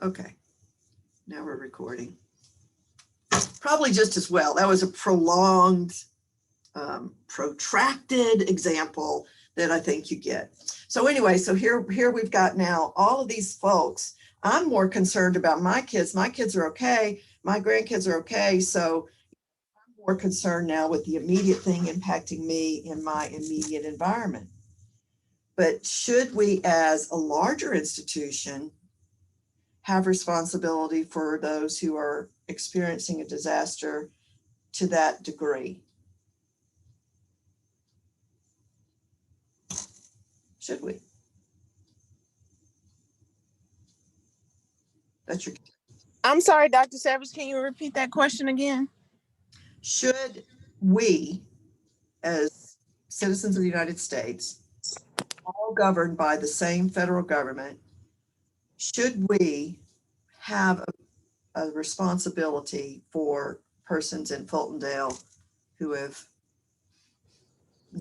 Okay, now we're recording. Probably just as well. That was a prolonged, protracted example that I think you get. So anyway, so here we've got now all of these folks. I'm more concerned about my kids. My kids are okay. My grandkids are okay. So I'm more concerned now with the immediate thing impacting me in my immediate environment. But should we, as a larger institution, have responsibility for those who are experiencing a disaster to that degree? Should we? That's your. I'm sorry, Dr. Savage, can you repeat that question again? Should we, as citizens of the United States, all governed by the same federal government, should we have a responsibility for persons in Fultondale who have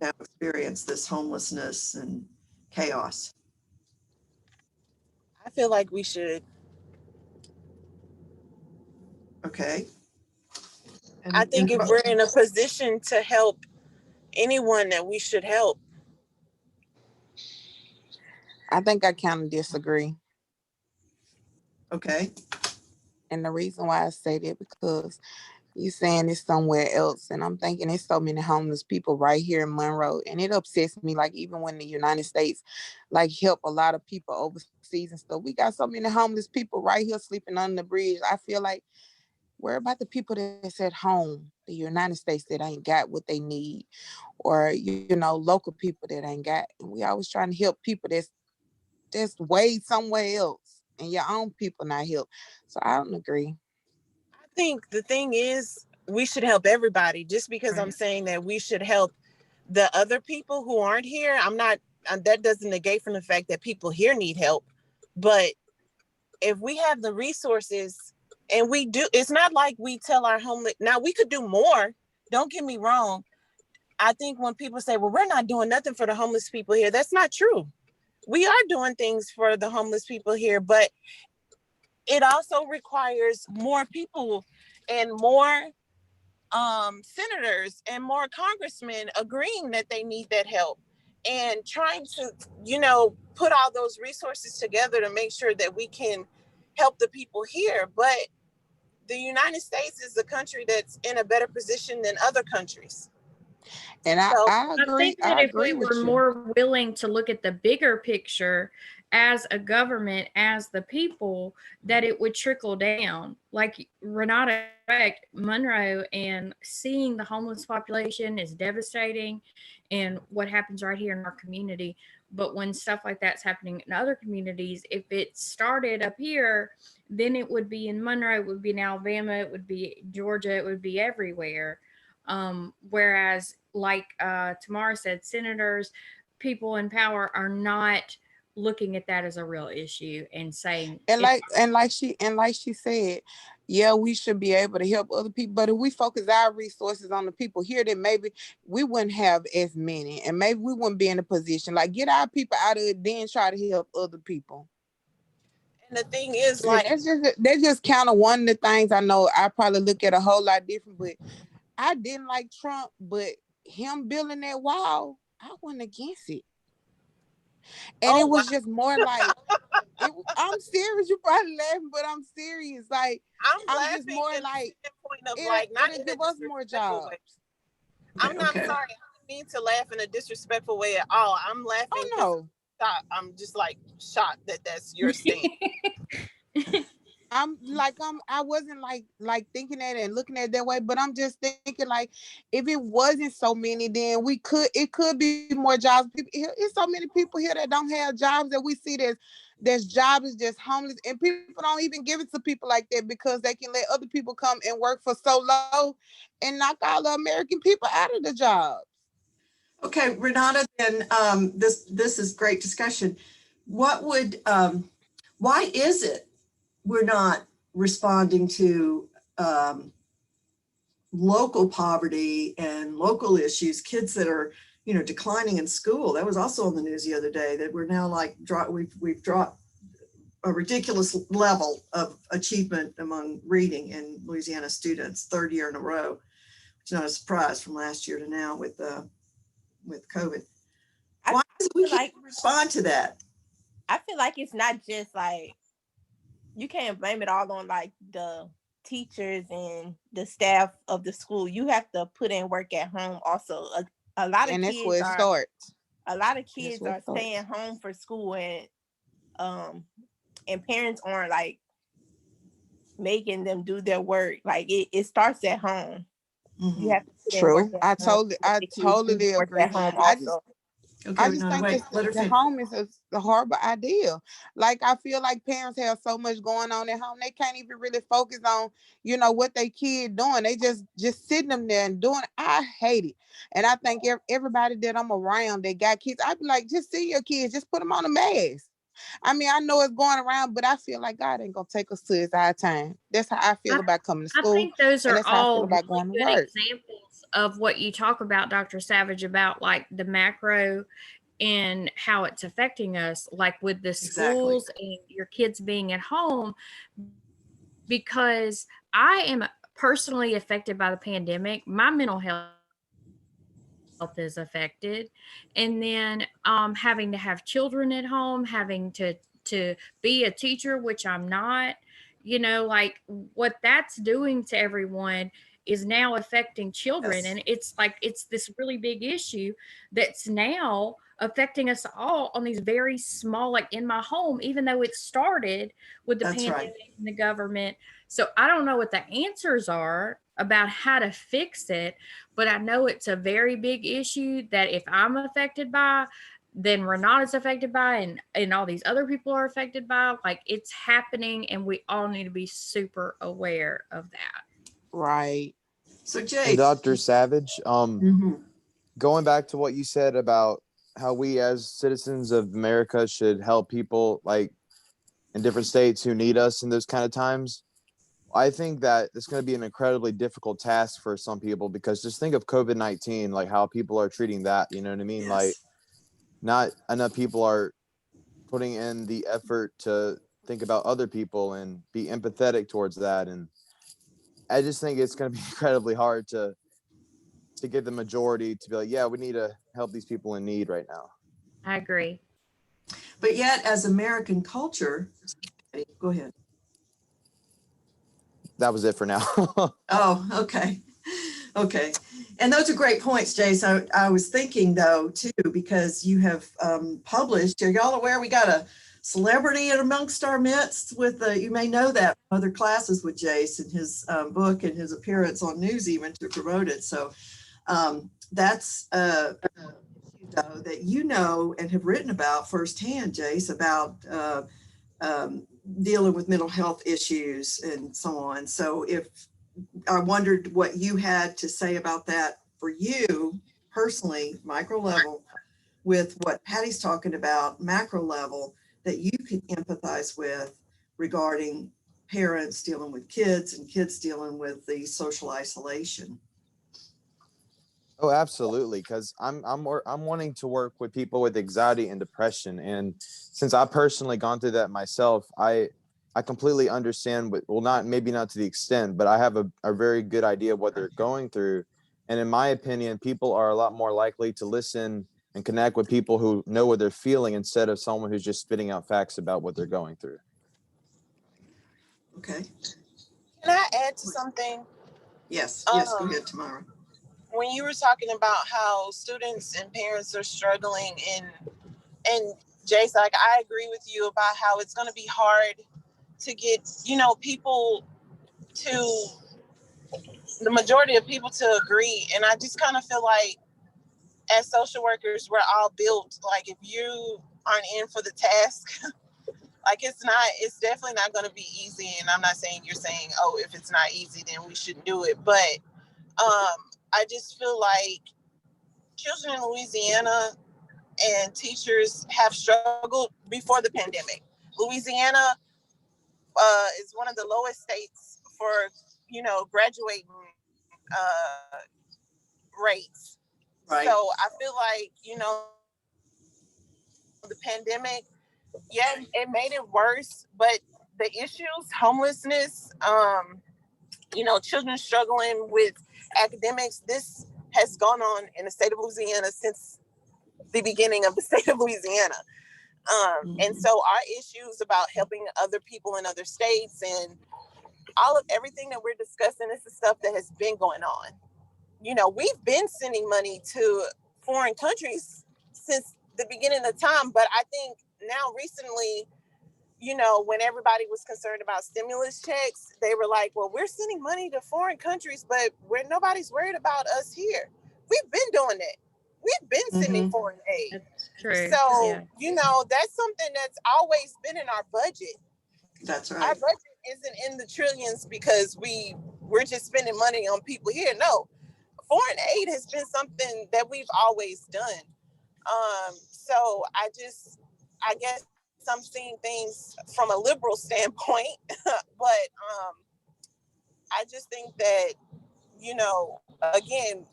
now experienced this homelessness and chaos? I feel like we should. Okay. I think if we're in a position to help anyone, that we should help. I think I kind of disagree. Okay. And the reason why I say that, because you saying it's somewhere else, and I'm thinking there's so many homeless people right here in Monroe, and it upsets me. Like, even when the United States like help a lot of people overseas and stuff, we got so many homeless people right here sleeping under the bridge. I feel like, where about the people that's at home, the United States, that ain't got what they need, or you know, local people that ain't got? And we always trying to help people that's way somewhere else, and your own people not help. So I don't agree. I think the thing is, we should help everybody. Just because I'm saying that we should help the other people who aren't here, I'm not, that doesn't negate from the fact that people here need help. But if we have the resources, and we do, it's not like we tell our homeless, now we could do more, don't get me wrong. I think when people say, well, we're not doing nothing for the homeless people here, that's not true. We are doing things for the homeless people here, but it also requires more people and more senators and more congressmen agreeing that they need that help, and trying to, you know, put all those resources together to make sure that we can help the people here. But the United States is a country that's in a better position than other countries. And I agree. I think that if we were more willing to look at the bigger picture as a government, as the people, that it would trickle down. Like Renata, correct, Monroe, and seeing the homeless population is devastating, and what happens right here in our community. But when stuff like that's happening in other communities, if it started up here, then it would be in Monroe, it would be in Alabama, it would be Georgia, it would be everywhere. Whereas, like Tamara said, senators, people in power are not looking at that as a real issue and saying, and like she said, yeah, we should be able to help other people. But if we focus our resources on the people here, then maybe we wouldn't have as many, and maybe we wouldn't be in a position. Like, get our people out of it, then try to help other people. And the thing is, like, that's just kind of one of the things. I know I probably look at a whole lot different, but I didn't like Trump, but him building that wall, I wasn't against it. And it was just more like, I'm serious. You're probably laughing, but I'm serious. Like, I'm just more like, it'll give us more jobs. I'm not sorry. I didn't mean to laugh in a disrespectful way at all. I'm laughing. Oh, no. I'm just like shocked that that's your stand. I wasn't like thinking that and looking at it that way, but I'm just thinking, like, if it wasn't so many, then it could be more jobs. It's so many people here that don't have jobs, that we see there's jobs just homeless, and people don't even give it to people like that because they can let other people come and work for so low and knock all the American people out of the jobs. Okay, Renata, then this is great discussion. What would why is it we're not responding to local poverty and local issues, kids that are, you know, declining in school? That was also on the news the other day, that we're now like we've dropped a ridiculous level of achievement among reading in Louisiana students, third year in a row, which is not a surprise from last year to now with COVID. Why does we can't respond to that? I feel like it's not just like, you can't blame it all on like the teachers and the staff of the school. You have to put in work at home also. A lot of And that's kids where it starts. A lot of kids are staying home for school, and parents aren't like making them do their work. Like it starts at home. Mm-hmm. You have to put in True. work at home. I totally agree. At home I also. I just think the home is a horrible idea. Like, I feel like parents have so much going on at home, they can't even really focus on, what they kid doing. They just sitting them there and doing. I hate it. And I think everybody that I'm around that got kids, I'd be like, just see your kids, just put them on a mask. I mean, I know it's going around, but I feel like God ain't gonna take us to his high time. That's how I feel about coming to school. I think those are all about going really to good work. examples of what you talk about, Dr. Savage, about like the macro and how it's affecting us, like with the schools and your kids being at home. Because I am personally affected by the pandemic. My mental health is affected, and then having to have children at home, having to be a teacher, which I'm not, like what that's doing to everyone is now affecting children. Yes. And it's like it's this really big issue that's now affecting us all on these very small, like in my home, even though it started with the pandemic and the government. So I don't know what the answers are about how to fix it, but I know it's a very big issue that if I'm affected by, then Renata's affected by, and all these other people are affected by. Like, it's happening, and we all need to be super aware of that. Right. So Jay, and Dr. Savage, going back to what you said about how we as citizens of America should help people like in different states who need us in those kind of times. I think that it's going to be an incredibly difficult task for some people, because just think of COVID-19, like how people are treating that, you know what I mean? Yes. Like, not enough people are putting in the effort to think about other people and be empathetic towards that. And I just think it's going to be incredibly hard to get the majority to be like, yeah, we need to help these people in need right now. I agree. But yet, as American culture, go ahead. That was it for now. Oh, okay. Okay. And those are great points, Jay. So I was thinking though, too, because you have published, are y'all aware we got a celebrity in amongst our midst with, you may know that from other classes with Jace and his book and his appearance on news even to promote it. So that's though, that you know and have written about firsthand, Jace, about dealing with mental health issues and so on. So if I wondered what you had to say about that for you personally, micro level, with what Patty's talking about, macro level, that you could empathize with regarding parents dealing with kids and kids dealing with the social isolation. Oh, absolutely. Because I'm wanting to work with people with anxiety and depression, and since I've personally gone through that myself, I completely understand. Maybe not to the extent, but I have a very good idea of what they're going through. And in my opinion, people are a lot more likely to listen and connect with people who know what they're feeling instead of someone who's just spitting out facts about what they're going through. Okay. Can I add to something? Yes. Yes. Go ahead, Tamara. When you were talking about how students and parents are struggling, and Jace, like, I agree with you about how it's going to be hard to get, people to, the majority of people to agree. And I just kind of feel like as social workers, we're all built, like, if you aren't in for the task, like, it's definitely not going to be easy. And I'm not saying you're saying, oh, if it's not easy, then we shouldn't do it. But I just feel like children in Louisiana and teachers have struggled before the pandemic. Louisiana is one of the lowest states for, graduating rates. Right. So I feel like, the pandemic Yeah, it made it worse. But the issues, homelessness, children struggling with academics, this has gone on in the state of Louisiana since the beginning of the state of Louisiana. And so our issues about helping other people in other states and everything that we're discussing is the stuff that has been going on. We've been sending money to foreign countries since the beginning of time, but I think now recently, when everybody was concerned about stimulus checks, they were like, well, we're sending money to foreign countries, but nobody's worried about us here. We've been doing it. We've been sending foreign aid. That's true. So, Yeah. that's something that's always been in our budget. That's Our right. budget isn't in the trillions because we're just spending money on people here. No, foreign aid has been something that we've always done. So I guess I'm seeing things from a liberal standpoint, but I just think that, again,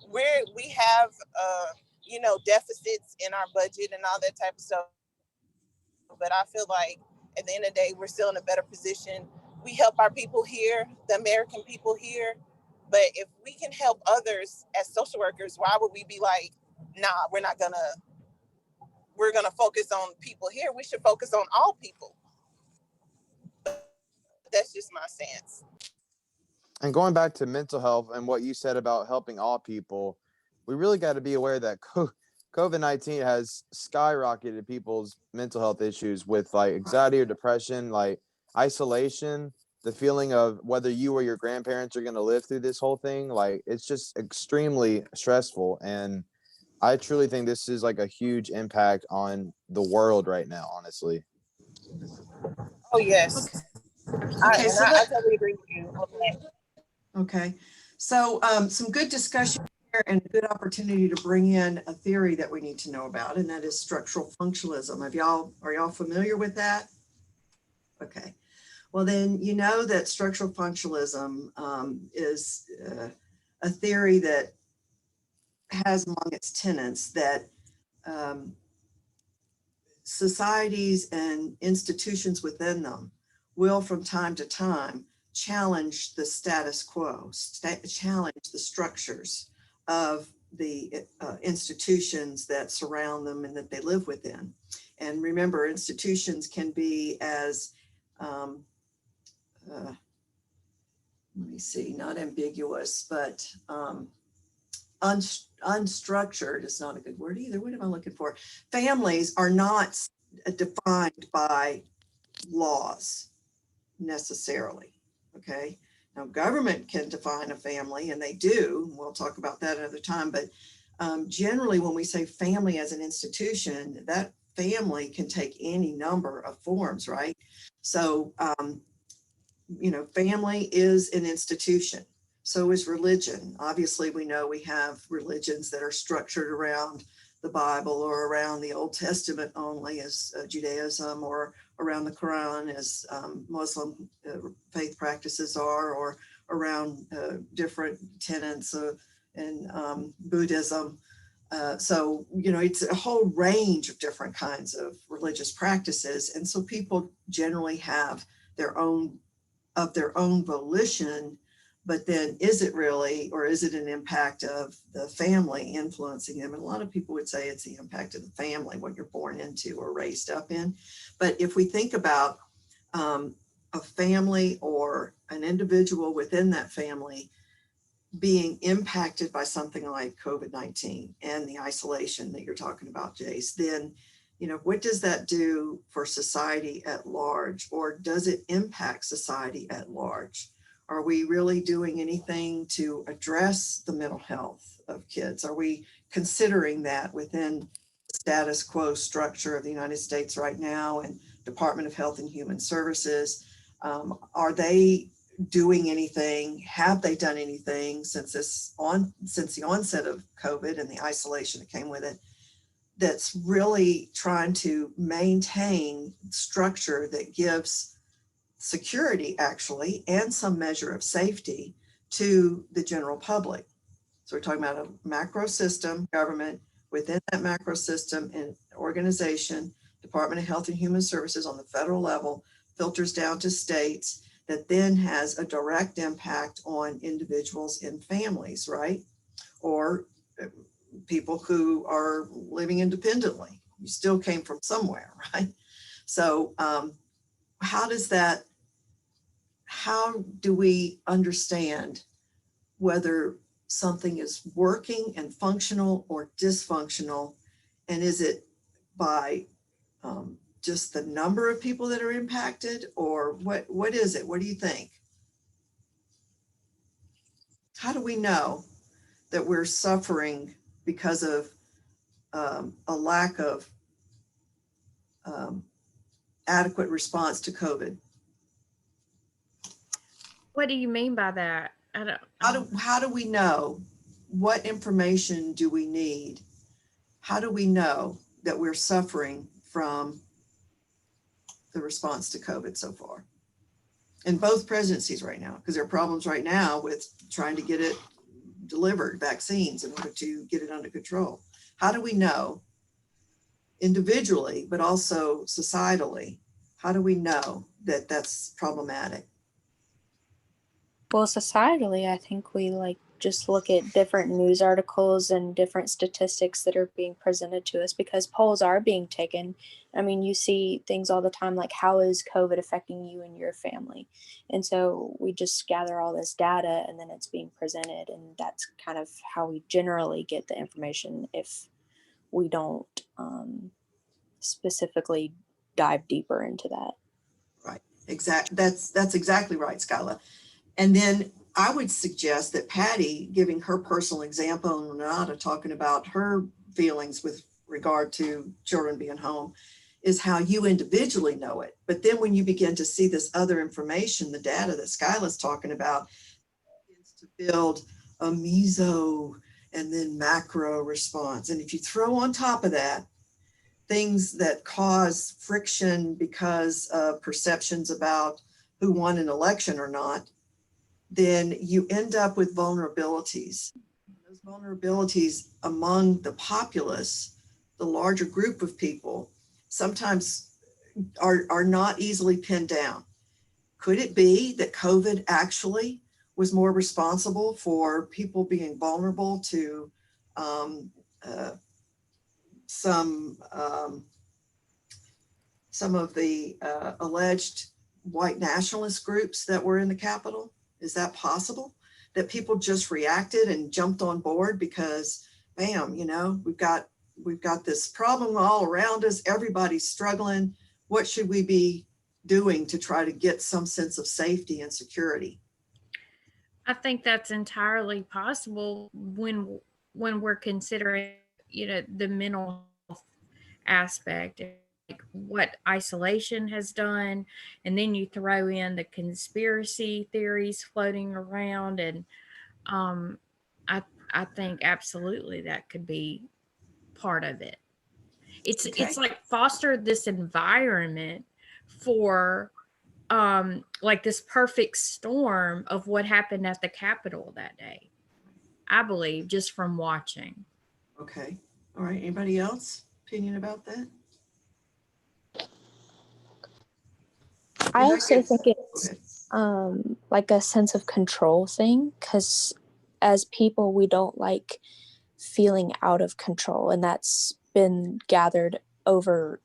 we have deficits in our budget and all that type of stuff. But I feel like at the end of the day, we're still in a better position. We help our people here, the American people here. But if we can help others as social workers, why would we be like, nah, we're going to focus on people here. We should focus on all people. That's just my stance. And going back to mental health and what you said about helping all people, we really got to be aware that COVID-19 has skyrocketed people's mental health issues with like anxiety or depression, like isolation, the feeling of whether you or your grandparents are going to live through this whole thing. Like, it's just extremely stressful. And I truly think this is like a huge impact on the world right now, honestly. Oh, yes. Okay, I totally agree with you on that. Okay, so some good discussion here and a good opportunity to bring in a theory that we need to know about, and that is structural functionalism. Are y'all familiar with that? Okay, well then you know that structural functionalism is a theory that has among its tenets that societies and institutions within them will from time to time challenge the status quo, challenge the structures of the institutions that surround them and that they live within. And remember, institutions can be as, let me see, not ambiguous, but unstructured is not a good word either. What am I looking for? Families are not defined by laws necessarily. Okay. Now, government can define a family, and they do. We'll talk about that another time. But generally, when we say family as an institution, that family can take any number of forms, right? So, family is an institution. So is religion. Obviously, we know we have religions that are structured around the Bible or around the Old Testament only, as Judaism, or around the Quran, as Muslim faith practices are, or around different tenets in Buddhism. So, it's a whole range of different kinds of religious practices. And so people generally have their own volition. But then is it really, or is it an impact of the family influencing them? And a lot of people would say it's the impact of the family, what you're born into or raised up in. But if we think about a family or an individual within that family being impacted by something like COVID-19 and the isolation that you're talking about, Jace, then, what does that do for society at large? Or does it impact society at large? Are we really doing anything to address the mental health of kids? Are we considering that within the status quo structure of the United States right now and Department of Health and Human Services? Are they doing anything? Have they done anything since the onset of COVID and the isolation that came with it, that's really trying to maintain structure that gives security, actually, and some measure of safety to the general public? So we're talking about a macro system, government, within that macro system, and organization Department of Health and Human Services on the federal level, filters down to states, that then has a direct impact on individuals and families, right? Or people who are living independently. You still came from somewhere, right? So how do we understand whether something is working and functional or dysfunctional? And is it by just the number of people that are impacted, or what is it? What do you think? How do we know that we're suffering because of a lack of adequate response to COVID? What do you mean by that? I don't. How do we know? What information do we need? How do we know that we're suffering from the response to COVID so far? In both presidencies right now, because there are problems right now with trying to get it delivered, vaccines, in order to get it under control. How do we know individually, but also societally, how do we know that that's problematic? Well, societally, I think we just look at different news articles and different statistics that are being presented to us, because polls are being taken. I mean, you see things all the time like, how is COVID affecting you and your family? And so we just gather all this data and then it's being presented. And that's kind of how we generally get the information if we don't specifically dive deeper into that. Right, that's exactly right, Skyla. And then I would suggest that Patty, giving her personal example, and Renata talking about her feelings with regard to children being home, is how you individually know it. But then when you begin to see this other information, the data that Skyla's talking about, begins to build a meso and then macro response. And if you throw on top of that things that cause friction because of perceptions about who won an election or not, then you end up with vulnerabilities. Those vulnerabilities among the populace, the larger group of people, sometimes are not easily pinned down. Could it be that COVID actually was more responsible for people being vulnerable to some of the alleged white nationalist groups that were in the Capitol? Is that possible? That people just reacted and jumped on board because, bam, we've got this problem all around us. Everybody's struggling. What should we be doing to try to get some sense of safety and security? I think that's entirely possible when we're considering, the mental health aspect, like what isolation has done, and then you throw in the conspiracy theories floating around, and I think absolutely that could be part of it. It's like foster this environment for like this perfect storm of what happened at the Capitol that day, I believe, just from watching. Okay. All right. Anybody else opinion about that? I also think it's like a sense of control thing, because as people, we don't like feeling out of control. And that's been gathered over,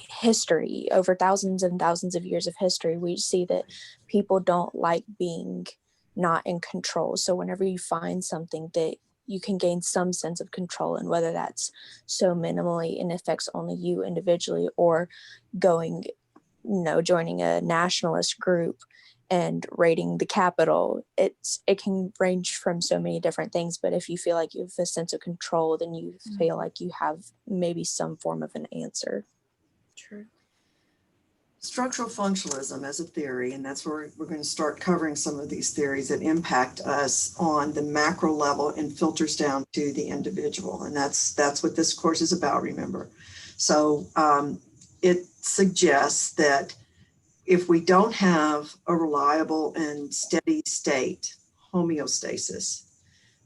history, over thousands and thousands of years of history. We see that people don't like being not in control. So whenever you find something that you can gain some sense of control, and whether that's so minimally and affects only you individually, or going, joining a nationalist group and raiding the Capitol, it can range from so many different things. But if you feel like you have a sense of control, then you feel like you have maybe some form of an answer. True. Structural functionalism as a theory, and that's where we're going to start covering some of these theories that impact us on the macro level and filters down to the individual. And that's what this course is about, remember. So it suggests that if we don't have a reliable and steady state, homeostasis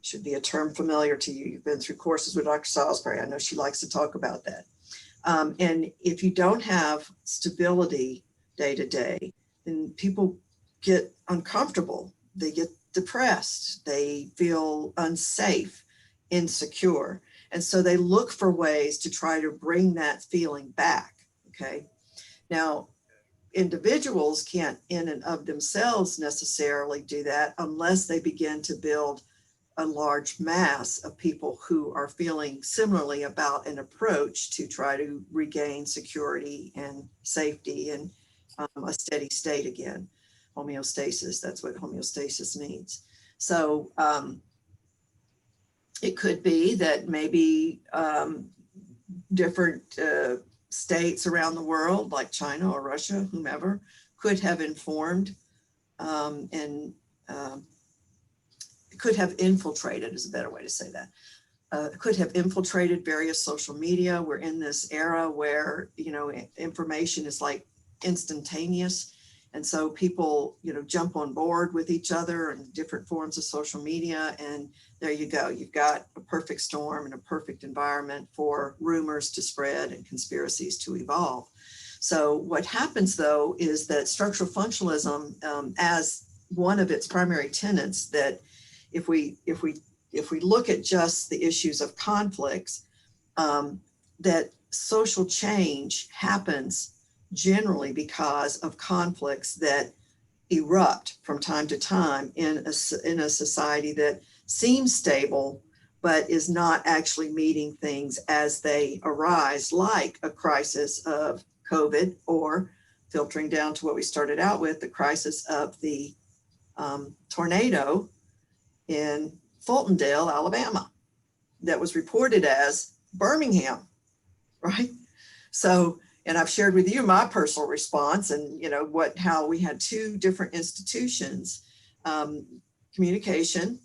should be a term familiar to you. You've been through courses with Dr. Salisbury. I know she likes to talk about that. And if you don't have stability day to day, then people get uncomfortable. They get depressed. They feel unsafe, insecure. And so they look for ways to try to bring that feeling back. Okay. Now, individuals can't in and of themselves necessarily do that unless they begin to build a large mass of people who are feeling similarly about an approach to try to regain security and safety and a steady state again. Homeostasis, that's what homeostasis means. So it could be that maybe different states around the world, like China or Russia, whomever, could have informed and could have infiltrated, is a better way to say that. Could have infiltrated various social media. We're in this era where, you know, information is like instantaneous. And so people, you know, jump on board with each other and different forms of social media. And there you go. You've got a perfect storm and a perfect environment for rumors to spread and conspiracies to evolve. So what happens, though, is that structural functionalism, as one of its primary tenets, that if we look at just the issues of conflicts, that social change happens generally because of conflicts that erupt from time to time in a society that seems stable, but is not actually meeting things as they arise, like a crisis of COVID, or filtering down to what we started out with, the crisis of the tornado in Fultondale, Alabama, that was reported as Birmingham, right? So, and I've shared with you my personal response, and you know how we had two different institutions. Communication,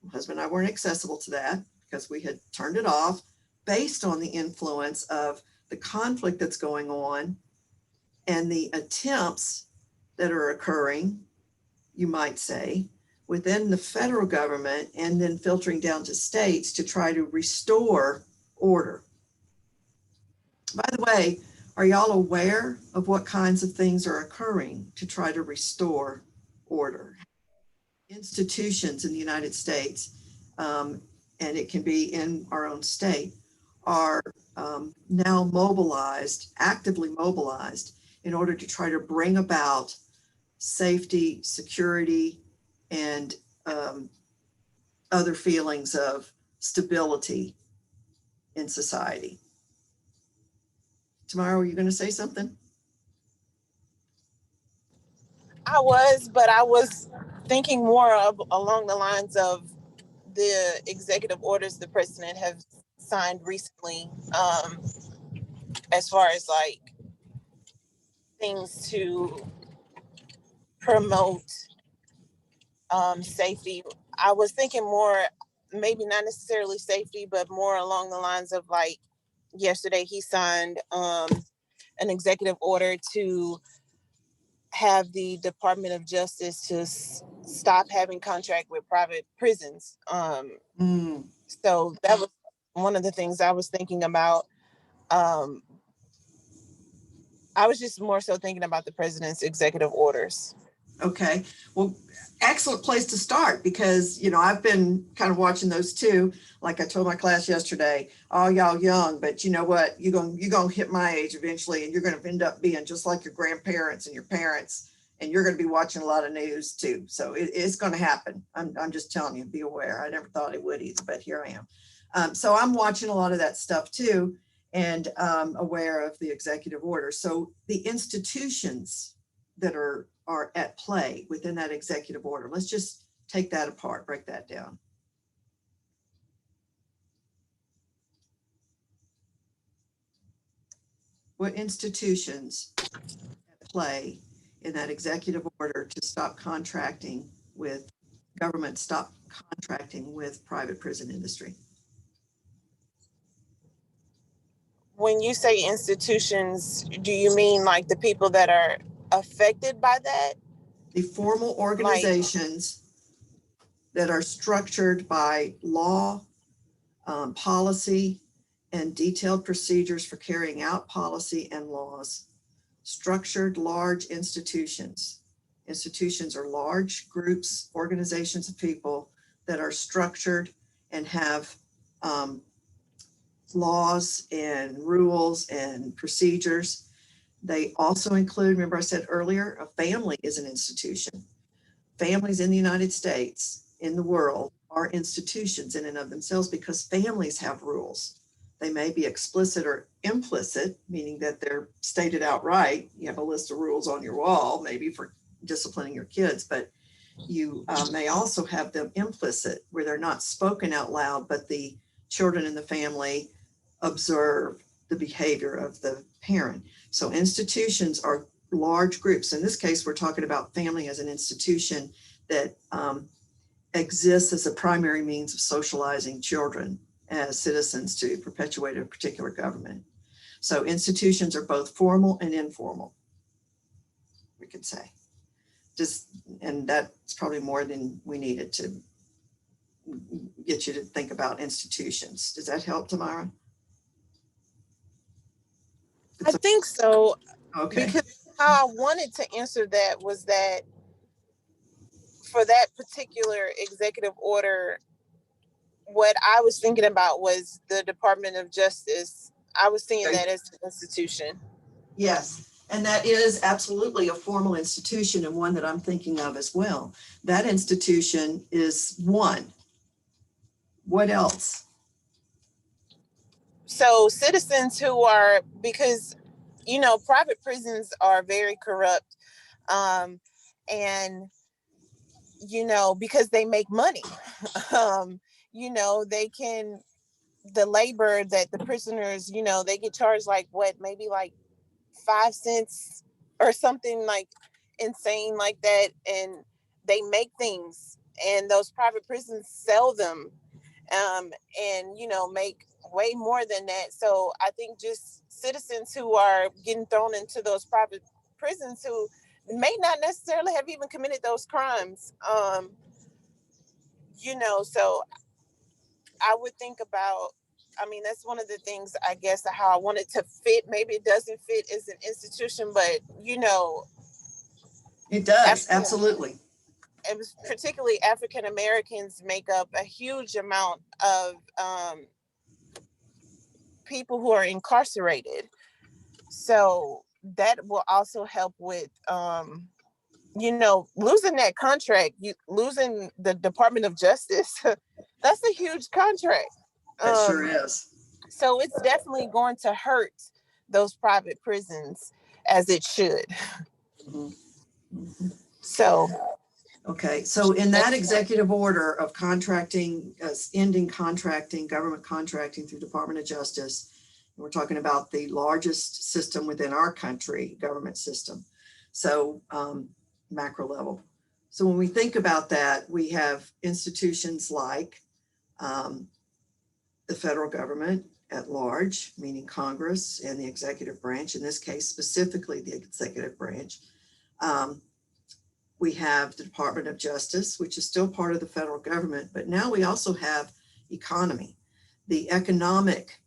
my husband and I weren't accessible to that because we had turned it off based on the influence of the conflict that's going on and the attempts that are occurring, you might say, within the federal government and then filtering down to states to try to restore order. By the way, are y'all aware of what kinds of things are occurring to try to restore order? Institutions in the United States, and it can be in our own state, are now mobilized, actively mobilized, in order to try to bring about safety, security, and other feelings of stability in society. Tamara, were you going to say something? But I was thinking more of along the lines of the executive orders the president has signed recently, as far as like things to promote safety. I was thinking more, maybe not necessarily safety, but more along the lines of like yesterday he signed an executive order to have the Department of Justice to stop having contract with private prisons. So that was one of the things I was thinking about. I was just more so thinking about the president's executive orders. Okay, well, excellent place to start, because, you know, I've been kind of watching those too. Like I told my class yesterday, oh, y'all young, but you know what, you're gonna hit my age eventually, and you're gonna end up being just like your grandparents and your parents, and you're gonna be watching a lot of news too. So it's gonna happen. I'm just telling you, be aware. I never thought it would either, but here I am. So I'm watching a lot of that stuff too, and aware of the executive order. So the institutions that are at play within that executive order, let's just take that apart, break that down. What institutions at play in that executive order to stop contracting with government, stop contracting with private prison industry? When you say institutions, do you mean like the people that are affected by that? The formal organizations that are structured by law, policy, and detailed procedures for carrying out policy and laws. Structured large institutions. Institutions are large groups, organizations of people that are structured and have laws and rules and procedures. They also include, remember I said earlier, a family is an institution. Families in the United States, in the world, are institutions in and of themselves because families have rules. They may be explicit or implicit, meaning that they're stated outright. You have a list of rules on your wall, maybe for disciplining your kids, but you may also have them implicit where they're not spoken out loud, but the children in the family observe the behavior of the parent. So institutions are large groups. In this case, we're talking about family as an institution that exists as a primary means of socializing children as citizens to perpetuate a particular government. So institutions are both formal and informal, we could say. And that's probably more than we needed to get you to think about institutions. Does that help, Tamara? I think so. Okay. Because how I wanted to answer that was that for that particular executive order, what I was thinking about was the Department of Justice. I was seeing that as an institution. Yes, and that is absolutely a formal institution and one that I'm thinking of as well. That institution is one. What else? So citizens who are, because, you know, private prisons are very corrupt. And, you know, because they make money, you know, they can, the labor that the prisoners, you know, they get charged like what, maybe like 5 cents or something like insane like that. And they make things and those private prisons sell them and, you know, make way more than that. So I think just citizens who are getting thrown into those private prisons who may not necessarily have even committed those crimes, you know, so I would think about, I mean, that's one of the things, I guess, how I want it to fit. Maybe it doesn't fit as an institution, but, you know. It does, absolutely. It was particularly African Americans make up a huge amount of people who are incarcerated. So that will also help with, you know, losing that contract, losing the Department of Justice. That's a huge contract. That sure is. So it's definitely going to hurt those private prisons as it should. Mm-hmm. Mm-hmm. So. Okay, so in that executive order of contracting, ending contracting, government contracting through Department of Justice, we're talking about the largest system within our country, government system. So macro level. So when we think about that, we have institutions like the federal government at large, meaning Congress and the executive branch, in this case, specifically the executive branch. We have the Department of Justice, which is still part of the federal government, but now we also have economy, the economic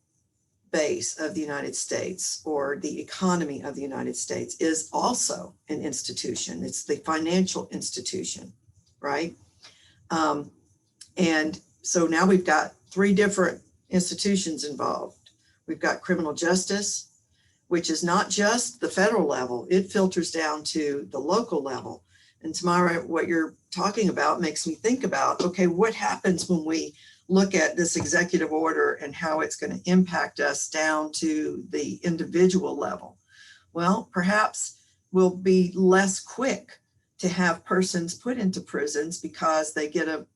base of the United States, or the economy of the United States is also an institution. It's the financial institution, right? And so now we've got 3 different institutions involved. We've got criminal justice, which is not just the federal level, it filters down to the local level. And Tamara, what you're talking about makes me think about, okay, what happens when we look at this executive order and how it's going to impact us down to the individual level? Well, perhaps we'll be less quick to have persons put into prisons because they get a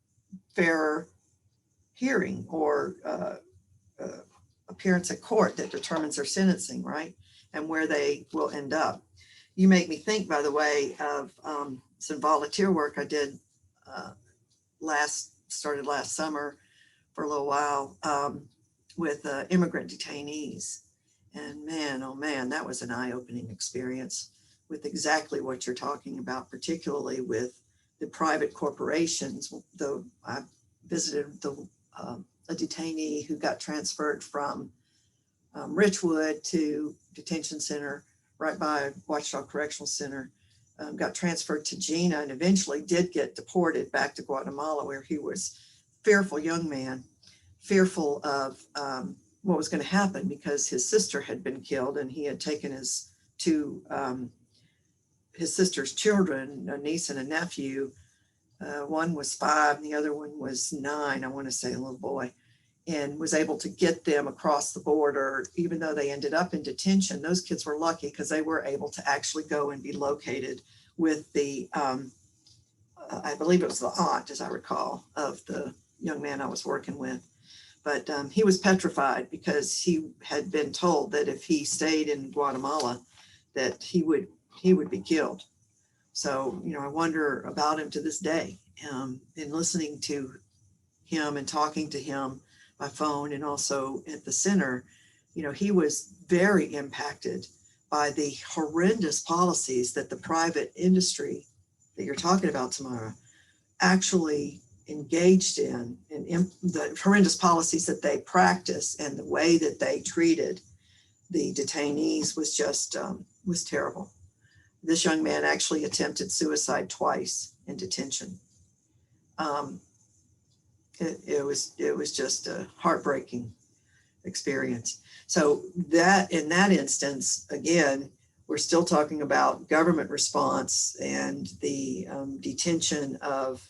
fairer hearing or appearance at court that determines their sentencing, right? And where they will end up. You make me think, by the way, of some volunteer work I did started last summer for a little while with immigrant detainees. And man, oh man, that was an eye-opening experience with exactly what you're talking about, particularly with the private corporations. I visited a detainee who got transferred from Richwood to detention center right by Watchdog Correctional Center, got transferred to Gina, and eventually did get deported back to Guatemala, where he was fearful young man, fearful of what was going to happen because his sister had been killed, and he had taken his sister's children, a niece and a nephew. One was 5 and the other one was 9, I want to say, a little boy, and was able to get them across the border. Even though they ended up in detention, those kids were lucky because they were able to actually go and be located with the, I believe it was the aunt, as I recall, of the young man I was working with. But he was petrified because he had been told that if he stayed in Guatemala, that he would be killed. So, I wonder about him to this day. And listening to him and talking to him by phone and also at the center, he was very impacted by the horrendous policies that the private industry that you're talking about, Tamara, actually engaged in, and the horrendous policies that they practice and the way that they treated the detainees was just was terrible. This young man actually attempted suicide twice in detention. It was just a heartbreaking experience. So that in that instance, again, we're still talking about government response and the detention of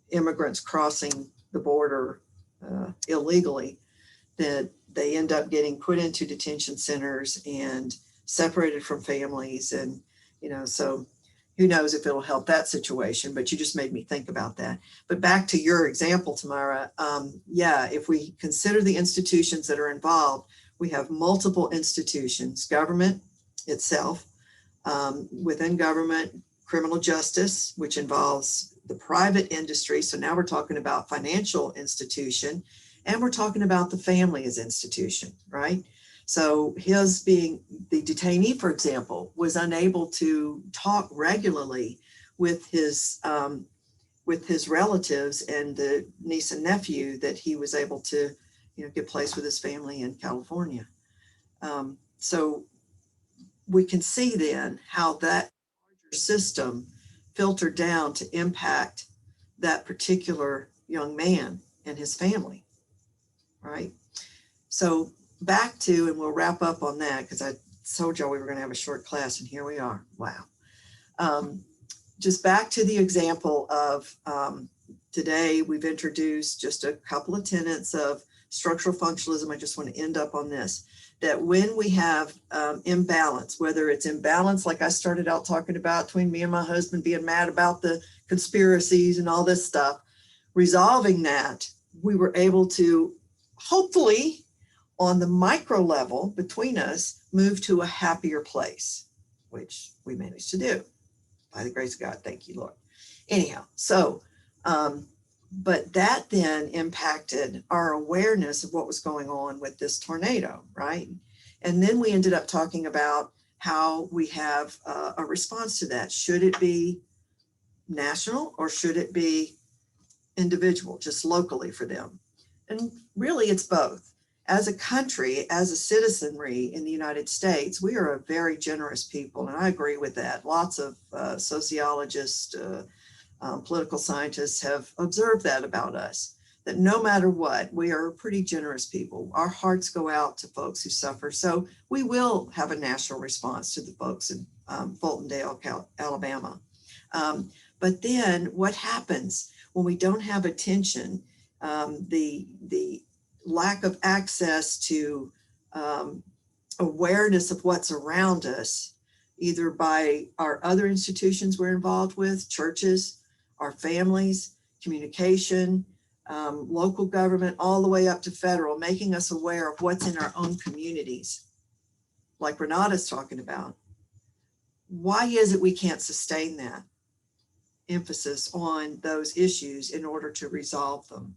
immigrants crossing the border illegally, that they end up getting put into detention centers and separated from families. And, so who knows if it'll help that situation, but you just made me think about that. But back to your example, Tamara, if we consider the institutions that are involved, we have multiple institutions, government itself, within government, criminal justice, which involves the private industry. So now we're talking about financial institution, and we're talking about the family as institution, right? So his being the detainee, for example, was unable to talk regularly with his relatives and the niece and nephew that he was able to, get placed with his family in California. So we can see then how that larger system filtered down to impact that particular young man and his family, right? So back to, and we'll wrap up on that because I told y'all we were going to have a short class, and here we are. Wow. Just back to the example of today, we've introduced just a couple of tenets of structural functionalism. I just want to end up on this, that when we have imbalance, whether it's imbalance, like I started out talking about between me and my husband being mad about the conspiracies and all this stuff, resolving that, we were able to hopefully on the micro level between us move to a happier place, which we managed to do by the grace of God. Thank you, Lord. Anyhow, so, but that then impacted our awareness of what was going on with this tornado, right? And then we ended up talking about how we have a response to that. Should it be national or should it be individual, just locally for them? And really it's both. As a country, as a citizenry in the United States, we are a very generous people, and I agree with that. Lots of sociologists, political scientists have observed that about us, that no matter what, we are pretty generous people. Our hearts go out to folks who suffer. So we will have a national response to the folks in Fultondale, Alabama. But then what happens when we don't have attention, the lack of access to awareness of what's around us, either by our other institutions we're involved with, churches, our families, communication, local government, all the way up to federal, making us aware of what's in our own communities, like Renata's talking about. Why is it we can't sustain that emphasis on those issues in order to resolve them?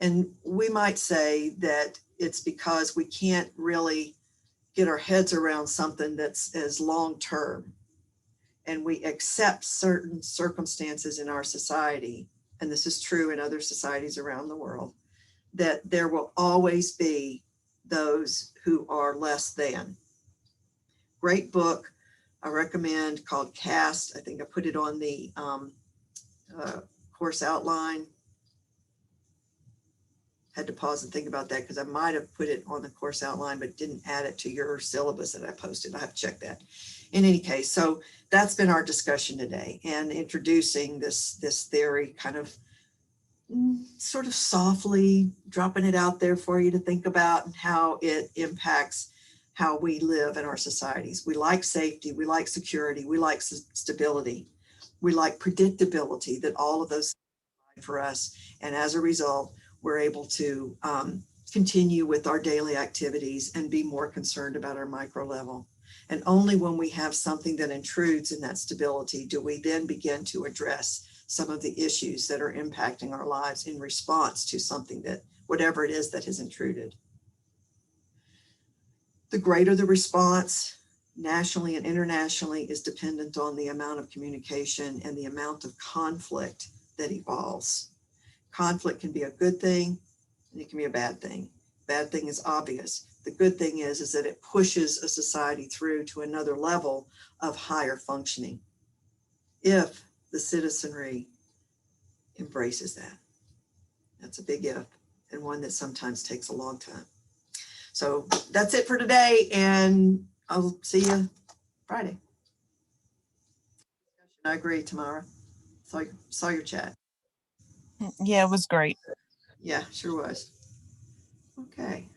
And we might say that it's because we can't really get our heads around something that's as long-term, and we accept certain circumstances in our society, and this is true in other societies around the world, that there will always be those who are less than. Great book I recommend called Cast. I think I put it on the course outline. Had to pause and think about that because I might have put it on the course outline, but didn't add it to your syllabus that I posted. I have to check that. In any case, so that's been our discussion today, and introducing this theory, kind of sort of softly dropping it out there for you to think about, and how it impacts how we live in our societies. We like safety, we like security, we like stability, we like predictability, that all of those for us. And as a result, we're able to continue with our daily activities and be more concerned about our micro level. And only when we have something that intrudes in that stability do we then begin to address some of the issues that are impacting our lives in response to something that, whatever it is that has intruded. The greater the response, nationally and internationally, is dependent on the amount of communication and the amount of conflict that evolves. Conflict can be a good thing and it can be a bad thing. Bad thing is obvious. The good thing is that it pushes a society through to another level of higher functioning, if the citizenry embraces that. That's a big if, and one that sometimes takes a long time. So that's it for today, and I'll see you Friday. I agree, Tamara. Saw your chat. Yeah, it was great. Yeah, sure was. Okay.